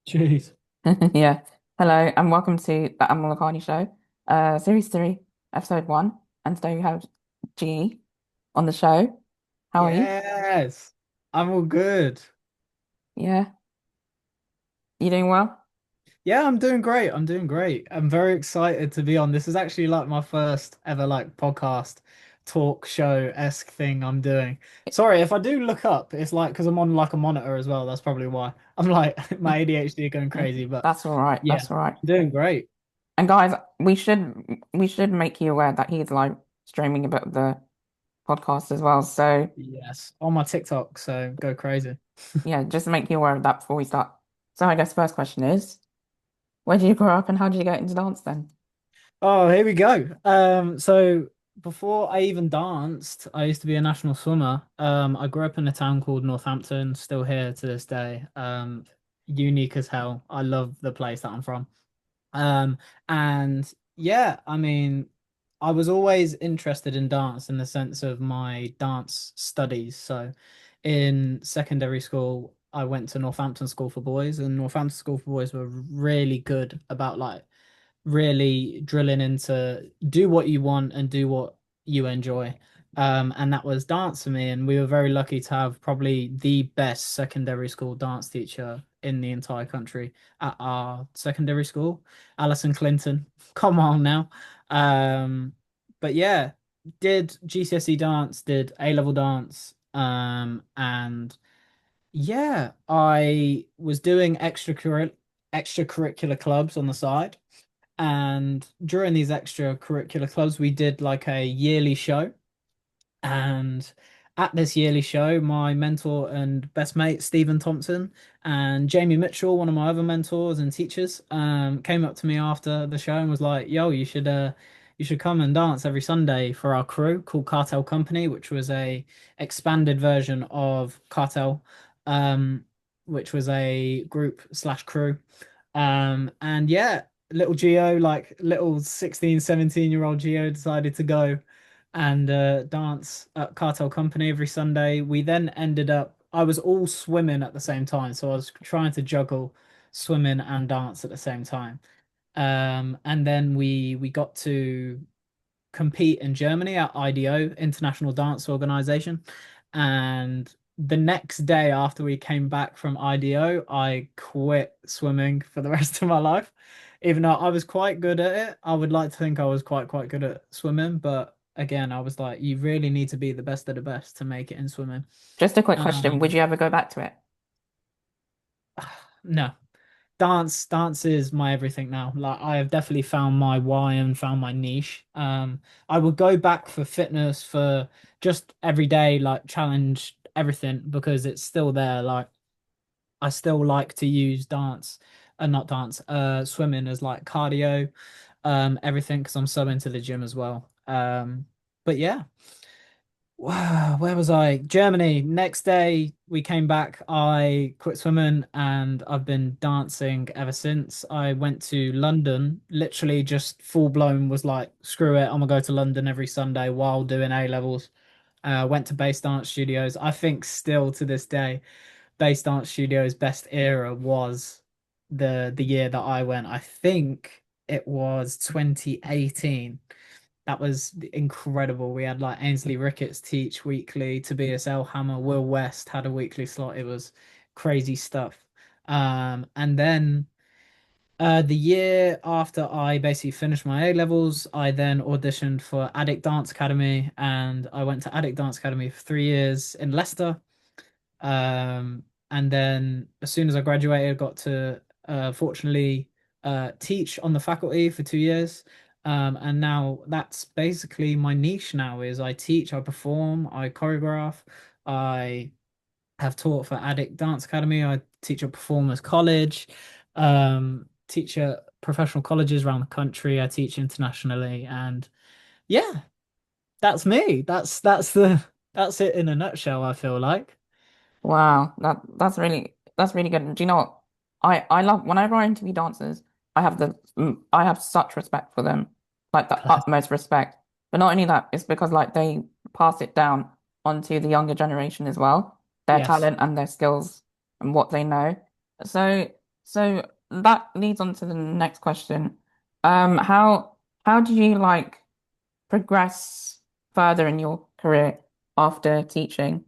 Jeez. Yeah. Hello, and welcome to the Anmol Lakhani show, series three, episode one. And today we have G on the show. How are you? Yes. I'm all good. Yeah. You doing well? Yeah, I'm doing great. I'm doing great. I'm very excited to be on. This is actually like my first ever like podcast talk show-esque thing I'm doing. Sorry, if I do look up, it's like because I'm on like a monitor as well. That's probably why. I'm like my ADHD going crazy, but That's all right. yeah, That's all right. doing great. And guys, we should make you aware that he's live streaming a bit of the podcast as well. So Yes. On my TikTok, so go crazy. yeah, just to make you aware of that before we start. So I guess first question is, where did you grow up and how did you get into dance then? Oh, here we go. So before I even danced, I used to be a national swimmer. I grew up in a town called Northampton, still here to this day. Unique as hell. I love the place that I'm from. Um, and yeah, I mean, I was always interested in dance in the sense of my dance studies. So in secondary school, I went to Northampton School for Boys, and Northampton School for Boys were really good about like really drilling into do what you want and do what you enjoy. And that was dance for me. And we were very lucky to have probably the best secondary school dance teacher in the entire country at our secondary school, Alison Clinton. Come on now. Um, but yeah, did GCSE dance, did A-level dance, and yeah, I was doing extracurricular clubs on the side. And during these extracurricular clubs, we did like a yearly show. And at this yearly show, my mentor and best mate, Stephen Thompson, and Jamie Mitchell, one of my other mentors and teachers, came up to me after the show and was like, "Yo, you should come and dance every Sunday for our crew called Cartell Company, which was a expanded version of Cartel, um, which was a group slash crew." And yeah, little Geo, like little 16, 17-year-old Geo decided to go and dance at Cartel Company every Sunday. We then ended up, I was all swimming at the same time. So I was trying to juggle swimming and dance at the same time. And then we got to compete in Germany at IDO, International Dance Organization. And the next day after we came back from IDO, I quit swimming for the rest of my life. Even though I was quite good at it, I would like to think I was quite good at swimming, but again, I was like, you really need to be the best of the best to make it in swimming. Just a quick question. Would Um, you ever go back to it? no, dance is my everything now. Like I have definitely found my why and found my niche. I would go back for fitness for just every day, like challenge everything because it's still there. Like I still like to use dance, not dance, swimming as like cardio, everything because I'm so into the gym as well. But yeah. Wow, where was I? Germany. Next day we came back. I quit swimming and I've been dancing ever since. I went to London, literally just full blown was like, screw it, I'm gonna go to London every Sunday while doing A levels. Went to Bass Dance Studios. I think still to this day, Bass Dance Studios' best era was the year that I went. I think it was 2018. That was incredible. We had like Ainsley Ricketts teach weekly, Tobias Elhammer, Will West had a weekly slot. It was crazy stuff. And then the year after I basically finished my A levels, I then auditioned for Addict Dance Academy, and I went to Addict Dance Academy for 3 years in Leicester. And then as soon as I graduated, I got to fortunately teach on the faculty for 2 years. And now that's basically my niche now is I teach, I perform, I choreograph, I have taught for Addict Dance Academy, I teach at performers college, teach at professional colleges around the country, I teach internationally, and yeah, that's me. That's it in a nutshell, I feel like. Wow, that's really good. Do you know what? I love whenever I interview dancers, I have such respect for them, like the utmost respect. But not only that, it's because like they pass it down onto the younger generation as well, their Yes. talent and their skills and what they know. So So that leads on to the next question. How did you like progress further in your career after teaching?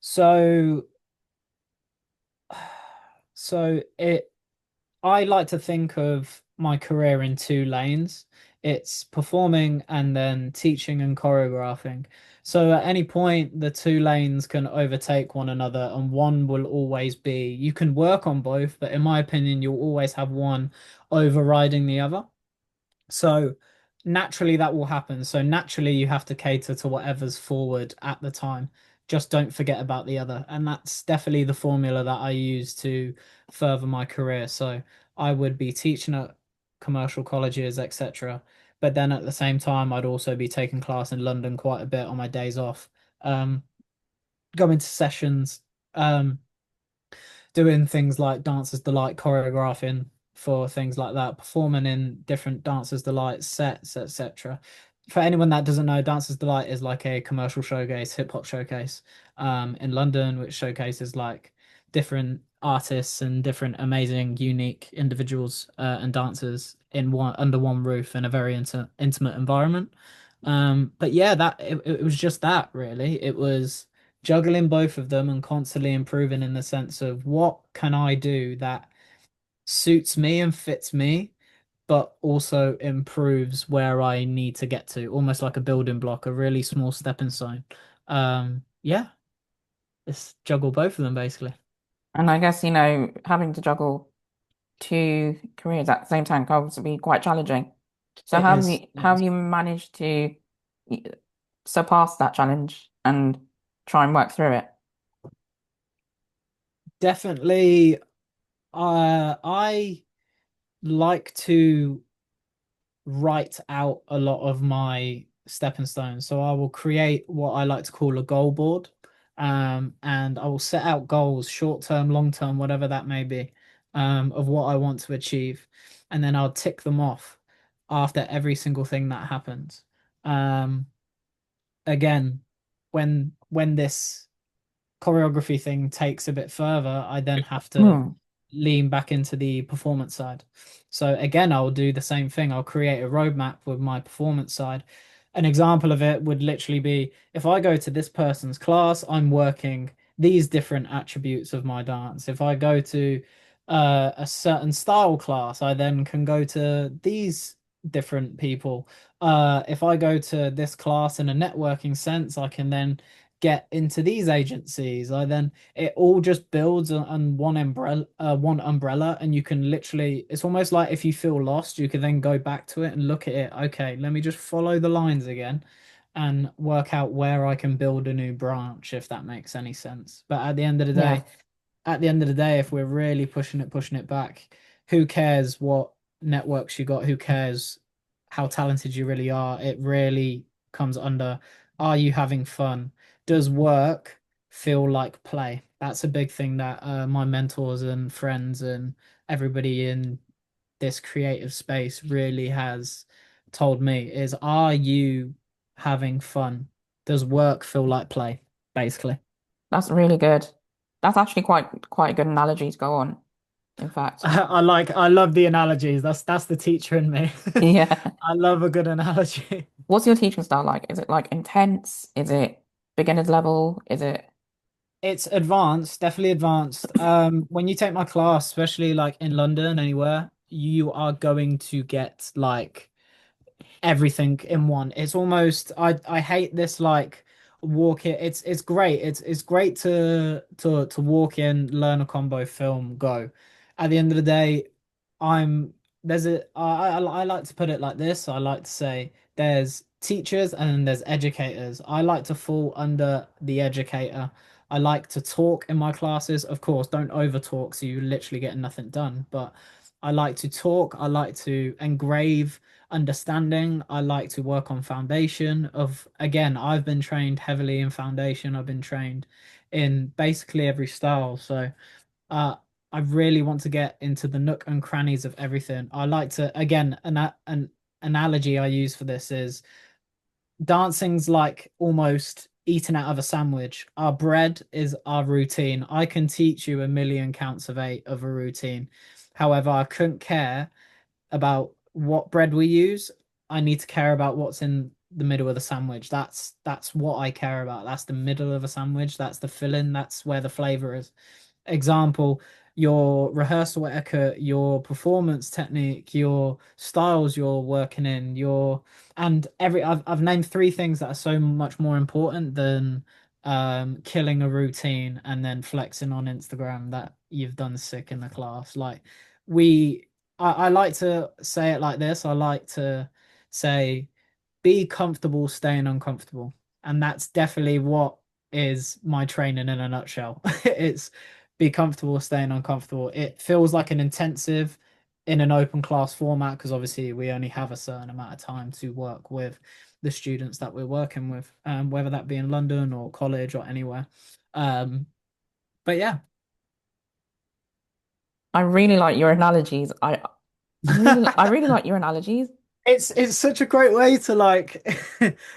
So, so it I like to think of my career in two lanes. It's performing and then teaching and choreographing. So at any point, the two lanes can overtake one another, and one will always be, you can work on both, but in my opinion, you'll always have one overriding the other. So naturally that will happen. So naturally you have to cater to whatever's forward at the time. Just don't forget about the other. And that's definitely the formula that I use to further my career. So I would be teaching at commercial colleges, etc. But then at the same time, I'd also be taking class in London quite a bit on my days off. Um, Going to sessions. Doing things like Dancers Delight choreographing for things like that, performing in different Dancers Delight sets, etc. For anyone that doesn't know, Dancers Delight is like a commercial showcase, hip hop showcase, in London, which showcases like different artists and different amazing, unique individuals and dancers in one under one roof in a very intimate environment. But yeah, it was just that really. It was juggling both of them and constantly improving in the sense of what can I do that suits me and fits me, but also improves where I need to get to, almost like a building block, a really small stepping stone. Yeah, just juggle both of them basically. And I guess, having to juggle two careers at the same time can also be quite challenging. So It is. how have you managed to y- surpass that challenge and try and work through it? Definitely. I like to write out a lot of my stepping stones. So I will create what I like to call a goal board. And I will set out goals, short term, long term, whatever that may be, of what I want to achieve. And then I'll tick them off after every single thing that happens. Um, Again, when this choreography thing takes a bit further, I then have to Hmm. lean back into the performance side. So again, I'll do the same thing. I'll create a roadmap with my performance side. An example of it would literally be if I go to this person's class, I'm working these different attributes of my dance. If I go to a certain style class, I then can go to these different people. If I go to this class in a networking sense, I can then get into these agencies. I then it all just builds on one umbrella, and you can literally. It's almost like if you feel lost, you can then go back to it and look at it. Okay, let me just follow the lines again, and work out where I can build a new branch, if that makes any sense. But Yeah, at the end of the day, if we're really pushing it back, who cares what networks you got? Who cares how talented you really are? It really comes under, are you having fun? Does work feel like play? That's a big thing that my mentors and friends and everybody in this creative space really has told me is, are you having fun? Does work feel like play? Basically. that's really good. That's actually quite a good analogy to go on, in fact. I love the analogies. That's the teacher in me. Yeah. I love a good analogy. What's your teaching style like? Is it like intense? Is it beginner's level? Is it It's advanced, definitely advanced. When you take my class, especially like in London, anywhere, you are going to get like everything in one. It's almost I hate this like walk it. It's great. It's great to walk in, learn a combo, film, go. At the end of the day, I'm there's a I like to put it like this. I like to say there's teachers and then there's educators. I like to fall under the educator. I like to talk in my classes. Of course, don't over talk so you literally get nothing done. But I like to talk. I like to engrave understanding. I like to work on foundation of, again, I've been trained heavily in foundation. I've been trained in basically every style. So uh I really want to get into the nook and crannies of everything. I like to, again, an analogy I use for this is dancing's like almost eating out of a sandwich. Our bread is our routine. I can teach you a million counts of eight of a routine. However, I couldn't care about what bread we use. I need to care about what's in the middle of the sandwich. That's what I care about. That's the middle of a sandwich. That's the filling. That's where the flavor is. Example, your rehearsal etiquette, your performance technique, your styles you're working in, your and every I've named three things that are so much more important than killing a routine and then flexing on Instagram that you've done sick in the class. Like we I like to say it like this. I like to say be comfortable staying uncomfortable. And that's definitely what is my training in a nutshell. It's be comfortable staying uncomfortable. It feels like an intensive in an open class format because obviously we only have a certain amount of time to work with the students that we're working with, whether that be in London or college or anywhere. Um, but yeah. I really like your analogies. I really like your analogies. It's such a great way to like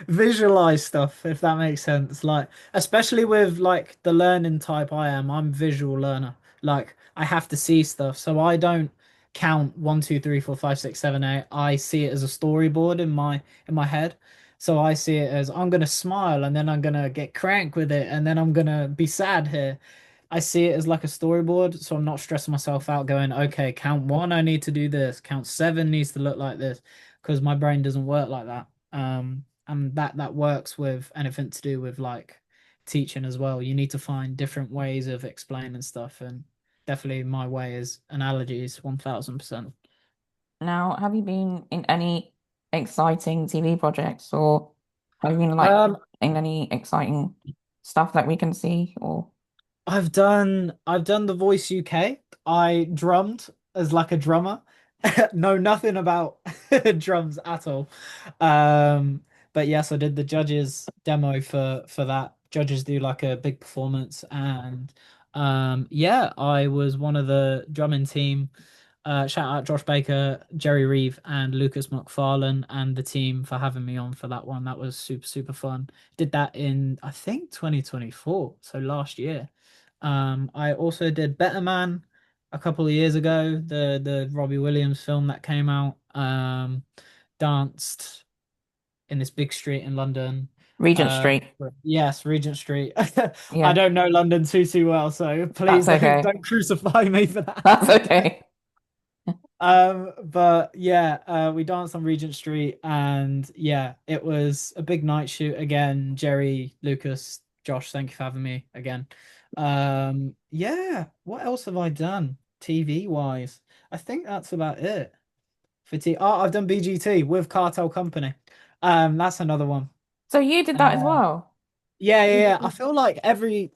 visualize stuff, if that makes sense. Like, especially with like the learning type I am, I'm visual learner. Like, I have to see stuff, so I don't count one, two, three, four, five, six, seven, eight. I see it as a storyboard in my head. So I see it as I'm gonna smile and then I'm gonna get crank with it and then I'm gonna be sad here. I see it as like a storyboard, so I'm not stressing myself out going, okay, count one, I need to do this, count seven needs to look like this because my brain doesn't work like that. And that works with anything to do with like teaching as well. You need to find different ways of explaining stuff, and definitely my way is analogies, 1000%. Now, have you been in any exciting TV projects or have you been like Um, in any exciting stuff that we can see or I've done the Voice UK. I drummed as like a drummer. Know nothing about drums at all. Um, but yes, I did the judges demo for that. Judges do like a big performance, and yeah, I was one of the drumming team. Shout out Josh Baker, Jerry Reeve, and Lucas McFarlane, and the team for having me on for that one. That was super, super fun. Did that in, I think, 2024, so last year. I also did Better Man a couple of years ago, the Robbie Williams film that came out. Danced in this big street in London. Regent Uh, Street? yes, Regent Street. I Yeah, don't know London too well, so please that's don't okay. don't crucify me for that. That's okay. But yeah, we danced on Regent Street, and yeah, it was a big night shoot again. Jerry, Lucas, Josh, thank you for having me again. Yeah, what else have I done TV wise? I think that's about it for T. Oh, I've done BGT with Cartell Company. That's another one. So you did that as Uh, well? yeah. I feel like every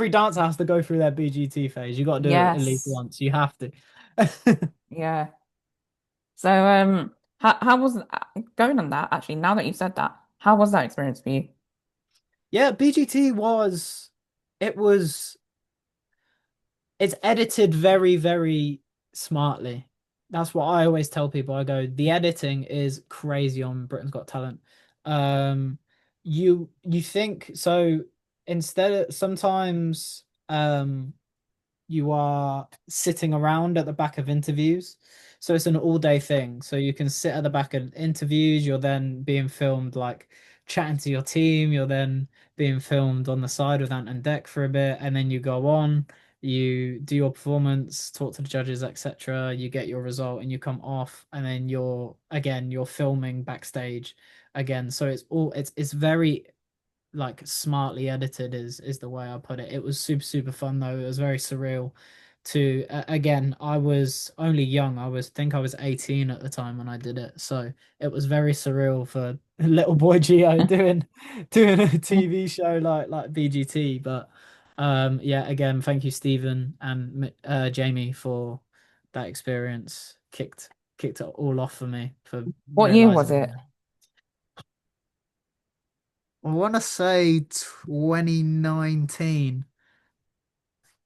dancer has to go through their BGT phase. You got to do it at least Yes. once. You have to. Yeah. So how was going on that actually, now that you've said that, how was that experience for you? Yeah, BGT was it was it's edited very, very smartly. That's what I always tell people. I go, the editing is crazy on Britain's Got Talent. Um, you think so instead of sometimes you are sitting around at the back of interviews. So it's an all day thing. So you can sit at the back of interviews, you're then being filmed like chatting to your team, you're then being filmed on the side with Ant and Deck for a bit, and then you go on, you do your performance, talk to the judges, etc. You get your result and you come off, and then you're filming backstage again. So it's very like smartly edited is the way I put it. It was super super fun though. It was very surreal to again, I was only young. I was 18 at the time when I did it. So it was very surreal for little boy Geo doing a TV show like BGT. But yeah, again, thank you Stephen and Jamie for that experience. Kicked it all off for me for What year was realizing. it? I want to say 2019.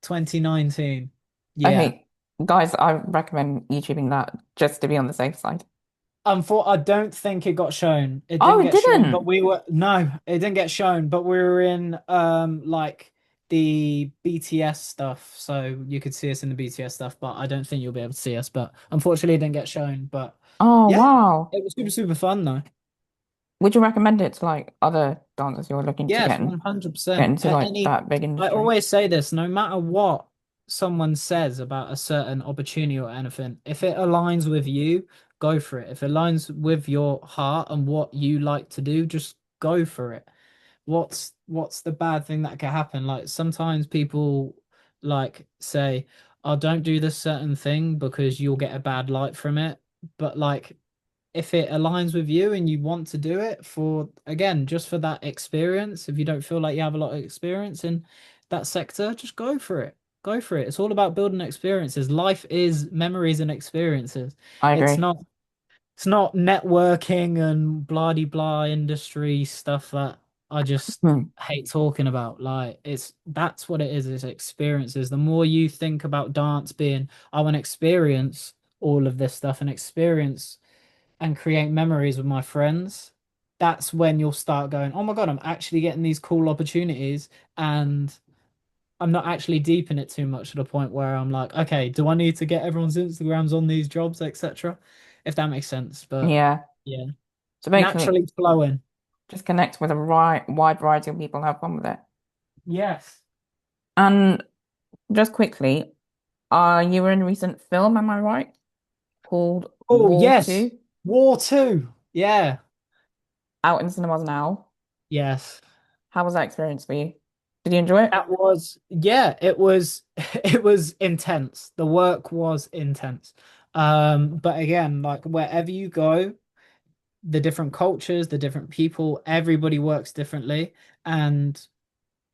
2019. Yeah. Okay, guys, I recommend YouTubing that just to be on the safe side. I don't think it got shown. It Oh, didn't it get shown, but didn't. we were no, it didn't get shown, but we were in like the BTS stuff, so you could see us in the BTS stuff, but I don't think you'll be able to see us. But unfortunately, it didn't get shown. But Oh, yeah, wow. it was super fun though. Would you recommend it to like other dancers who are looking to Yes, get 100%. into like Any, that big I industry? always say this, no matter what someone says about a certain opportunity or anything, if it aligns with you, go for it. If it aligns with your heart and what you like to do, just go for it. What's the bad thing that can happen? Like sometimes people like say, "Oh, don't do this certain thing because you'll get a bad light from it." But like if it aligns with you and you want to do it for, again, just for that experience, if you don't feel like you have a lot of experience in that sector, just go for it. Go for it. It's all about building experiences. Life is memories and experiences. I It's agree. not it's not networking and blah de blah industry stuff that I just Hmm. hate talking about. Like that's what it is experiences. The more you think about dance being, I want to experience all of this stuff and experience and create memories with my friends, that's when you'll start going, oh my God, I'm actually getting these cool opportunities and I'm not actually deep in it too much to the point where I'm like, okay, do I need to get everyone's Instagrams on these jobs, etc. If that makes sense. But Yeah. yeah, So basically, naturally flowing. just connect with a right wide variety of people and have fun with it. Yes. And just quickly, you were in a recent film, am I right? Called Oh, War yes. 2, War 2. Yeah. out in cinemas now. Yes. How was that experience for you? Did you enjoy it? That was, yeah, it was it was intense. The work was intense. But again, like wherever you go, the different cultures, the different people, everybody works differently, and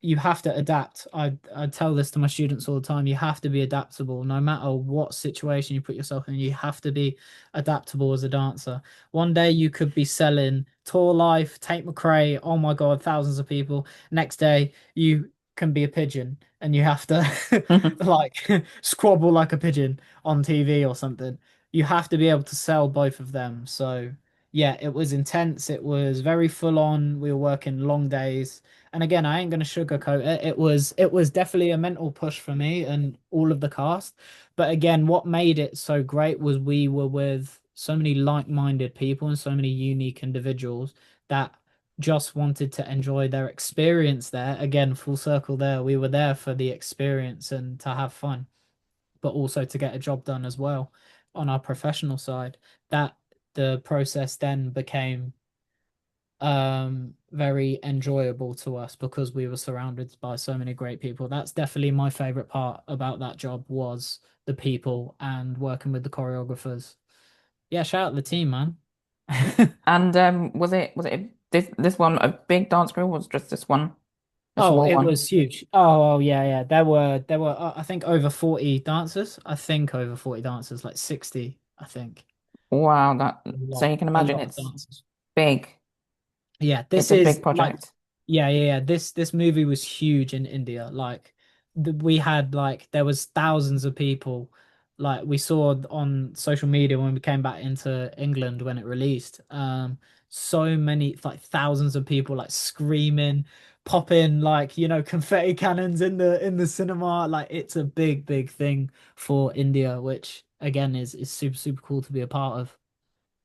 you have to adapt. I tell this to my students all the time. You have to be adaptable no matter what situation you put yourself in. You have to be adaptable as a dancer. One day you could be selling Tour Life, Tate McRae, oh my God, thousands of people. Next day you can be a pigeon and you have to like squabble like a pigeon on TV or something. You have to be able to sell both of them. So yeah, it was intense. It was very full on. We were working long days. And again, I ain't gonna sugarcoat it. It was definitely a mental push for me and all of the cast. But again, what made it so great was we were with so many like-minded people and so many unique individuals that just wanted to enjoy their experience there. Again, full circle there. We were there for the experience and to have fun, but also to get a job done as well on our professional side. That the process then became very enjoyable to us because we were surrounded by so many great people. That's definitely my favorite part about that job was the people and working with the choreographers. Yeah, shout out the team, man. And this one a big dance crew or was just this one a Oh, small it one? was huge. Oh, yeah, yeah. There were I think over 40 dancers. I think over 40 dancers, like 60, I think. Wow, that so you can A imagine lot of it's dancers. big. Yeah, It's this a big is like, project. yeah, yeah, yeah. This movie was huge in India. Like, we had like there was thousands of people. Like we saw on social media when we came back into England when it released. So many like thousands of people like screaming, popping like confetti cannons in the cinema. Like it's a big, big thing for India, which again is super, super cool to be a part of.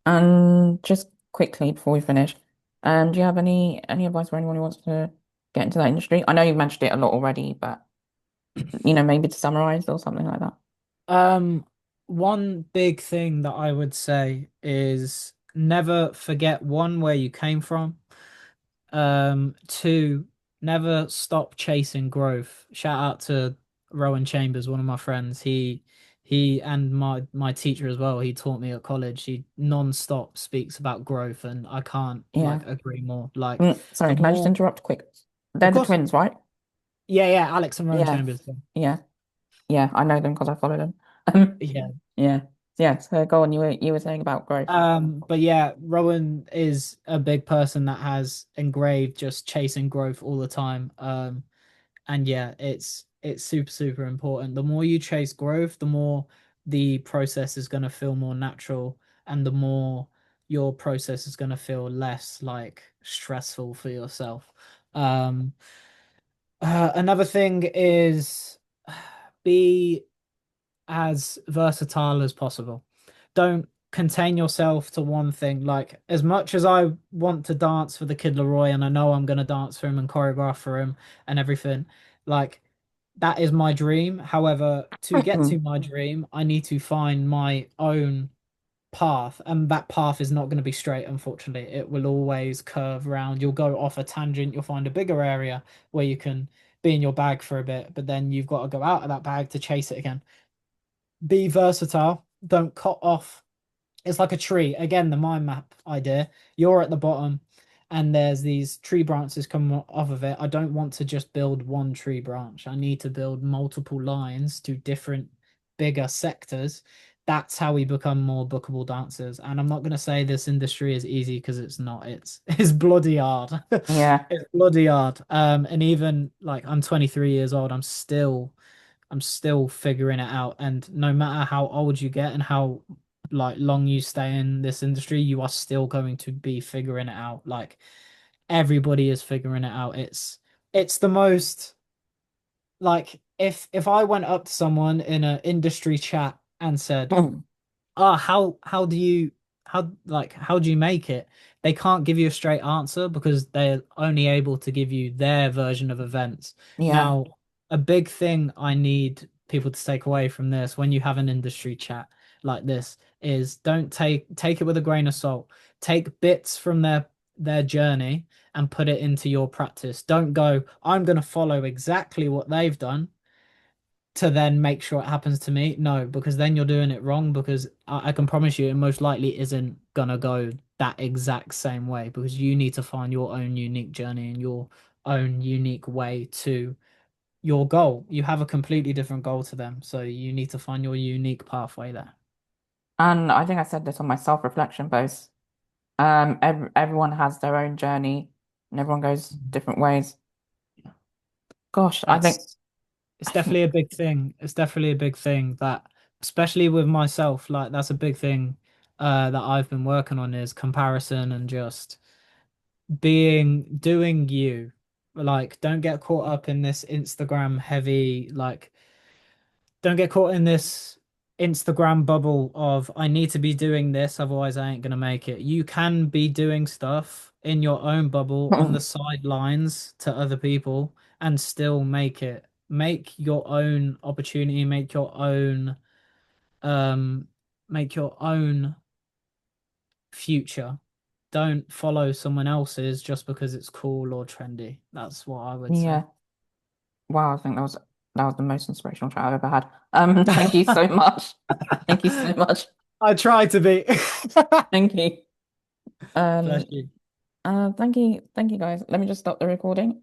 And just quickly before we finish, do you have any advice for anyone who wants to get into that industry? I know you've mentioned it a lot already, but maybe to summarize or something like that. Um, One big thing that I would say is never forget one, where you came from. Two, never stop chasing growth. Shout out to Rowan Chambers, one of my friends. He and my teacher as well. He taught me at college. He non-stop speaks about growth, and I can't Yeah. like agree more. Like the Sorry, can I just more, interrupt quick? of They're the course, twins, right? yeah, yeah, Alex and Rowan Yeah. Chambers. Yeah. Yeah, I know them because I follow them. Um, Yeah. yeah. Yeah, so go on, you were saying about growth. But yeah, Rowan is a big person that has engraved just chasing growth all the time. And yeah, it's super, super important. The more you chase growth, the more the process is going to feel more natural, and the more your process is going to feel less like stressful for yourself. Um, Another thing is be as versatile as possible. Don't contain yourself to one thing. Like, as much as I want to dance for the Kid Leroy and I know I'm going to dance for him and choreograph for him and everything, like, that is my dream. However, to get to my dream, I need to find my own path, and that path is not going to be straight, unfortunately. It will always curve round. You'll go off a tangent, you'll find a bigger area where you can be in your bag for a bit, but then you've got to go out of that bag to chase it again. Be versatile. Don't cut off. It's like a tree. Again, the mind map idea. You're at the bottom and there's these tree branches coming off of it. I don't want to just build one tree branch. I need to build multiple lines to different bigger sectors. That's how we become more bookable dancers. And I'm not going to say this industry is easy because it's not. It's bloody hard. Yeah. It's bloody hard. And even like I'm 23 years old, I'm still figuring it out. And no matter how old you get and how like long you stay in this industry, you are still going to be figuring it out. Like everybody is figuring it out. It's the most like if I went up to someone in an industry chat and said, how do you how do you make it? They can't give you a straight answer because they're only able to give you their version of events. Yeah. Now, a big thing I need people to take away from this when you have an industry chat like this is don't take it with a grain of salt. Take bits from their journey and put it into your practice. Don't go, I'm going to follow exactly what they've done to then make sure it happens to me. No, because then you're doing it wrong. Because I can promise you, it most likely isn't gonna go that exact same way. Because you need to find your own unique journey and your own unique way to your goal. You have a completely different goal to them, so you need to find your unique pathway there. And I think I said this on my self-reflection post. Everyone has their own journey and everyone goes different ways. Gosh, I think That's It's definitely a big thing. It's definitely a big thing that, especially with myself, like that's a big thing that I've been working on is comparison and just doing you. Like, don't get caught up in this Instagram heavy, like, don't get caught in this Instagram bubble of I need to be doing this, otherwise I ain't gonna make it. You can be doing stuff in your own bubble on the sidelines to other people and still make it. Make your own opportunity, um make your own future. Don't follow someone else's just because it's cool or trendy. That's what I would say. yeah. Wow, I think that was the most inspirational chat I've ever had. Thank you so much. Thank you so much. I try to be. Thank you. Bless Um, you. thank you guys. Let me just stop the recording.